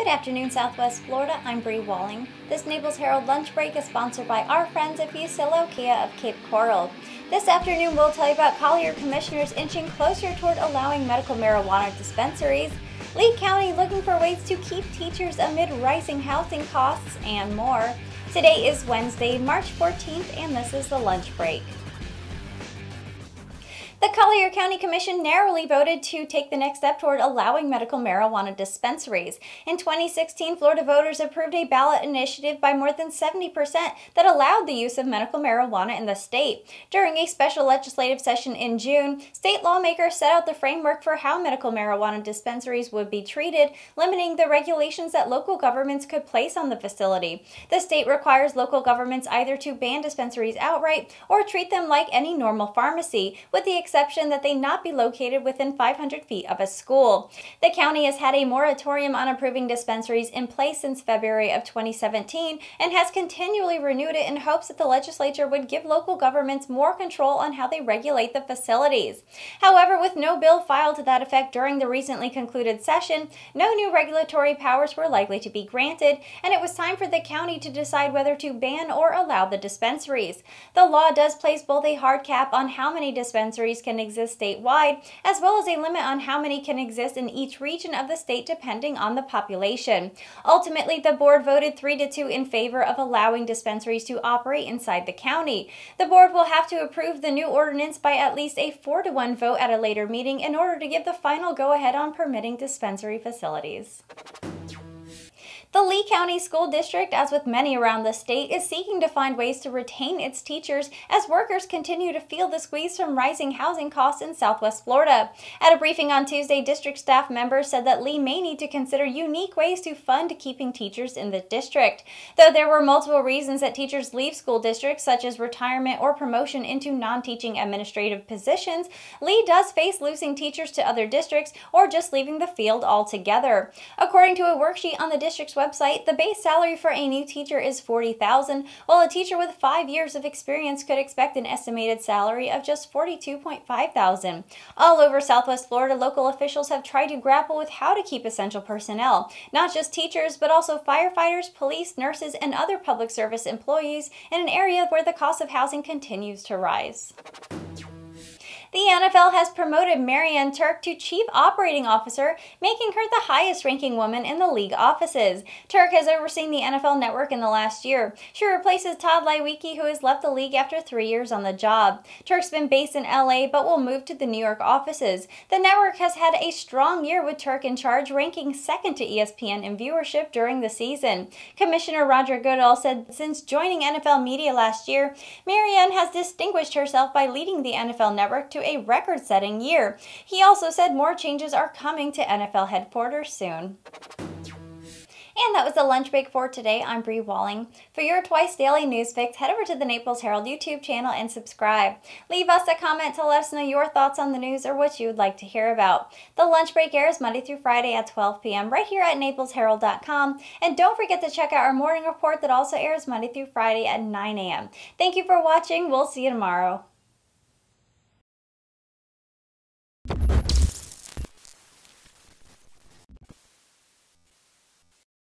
Good afternoon, Southwest Florida. I'm Bri Walling. This Naples Herald Lunch Break is sponsored by our friends at Fusillo Kia of Cape Coral. This afternoon, we'll tell you about Collier Commissioners inching closer toward allowing medical marijuana dispensaries, Lee County looking for ways to keep teachers amid rising housing costs, and more. Today is Wednesday, March 14th, and this is the Lunch Break. The Collier County Commission narrowly voted to take the next step toward allowing medical marijuana dispensaries. In 2016, Florida voters approved a ballot initiative by more than 70% that allowed the use of medical marijuana in the state. During a special legislative session in June, state lawmakers set out the framework for how medical marijuana dispensaries would be treated, limiting the regulations that local governments could place on the facility. The state requires local governments either to ban dispensaries outright or treat them like any normal pharmacy, with the exception that they not be located within 500 feet of a school. The county has had a moratorium on approving dispensaries in place since February of 2017 and has continually renewed it in hopes that the legislature would give local governments more control on how they regulate the facilities. However, with no bill filed to that effect during the recently concluded session, no new regulatory powers were likely to be granted, and it was time for the county to decide whether to ban or allow the dispensaries. The law does place both a hard cap on how many dispensaries can exist statewide, as well as a limit on how many can exist in each region of the state depending on the population. Ultimately, the board voted 3-2 in favor of allowing dispensaries to operate inside the county. The board will have to approve the new ordinance by at least a 4-1 vote at a later meeting in order to give the final go-ahead on permitting dispensary facilities. The Lee County School District, as with many around the state, is seeking to find ways to retain its teachers as workers continue to feel the squeeze from rising housing costs in Southwest Florida. At a briefing on Tuesday, district staff members said that Lee may need to consider unique ways to fund keeping teachers in the district. Though there were multiple reasons that teachers leave school districts, such as retirement or promotion into non-teaching administrative positions, Lee does face losing teachers to other districts or just leaving the field altogether. According to a worksheet on the district's website, the base salary for a new teacher is $40,000, while a teacher with 5 years of experience could expect an estimated salary of just $42,500. All over Southwest Florida, local officials have tried to grapple with how to keep essential personnel, not just teachers, but also firefighters, police, nurses, and other public service employees in an area where the cost of housing continues to rise. The NFL has promoted Marianne Turk to Chief Operating Officer, making her the highest-ranking woman in the league offices. Turk has overseen the NFL Network in the last year. She replaces Todd Leiweke, who has left the league after 3 years on the job. Turk's been based in LA, but will move to the New York offices. The network has had a strong year with Turk in charge, ranking second to ESPN in viewership during the season. Commissioner Roger Goodall said since joining NFL Media last year, Marianne has distinguished herself by leading the NFL Network to a record-setting year. He also said more changes are coming to NFL headquarters soon. And that was the lunch break for today. I'm Bri Walling. For your twice daily news fix, head over to the Naples Herald YouTube channel and subscribe. Leave us a comment to let us know your thoughts on the news or what you would like to hear about. The lunch break airs Monday through Friday at 12 p.m. right here at naplesherald.com. And don't forget to check out our morning report that also airs Monday through Friday at 9 a.m. Thank you for watching. We'll see you tomorrow.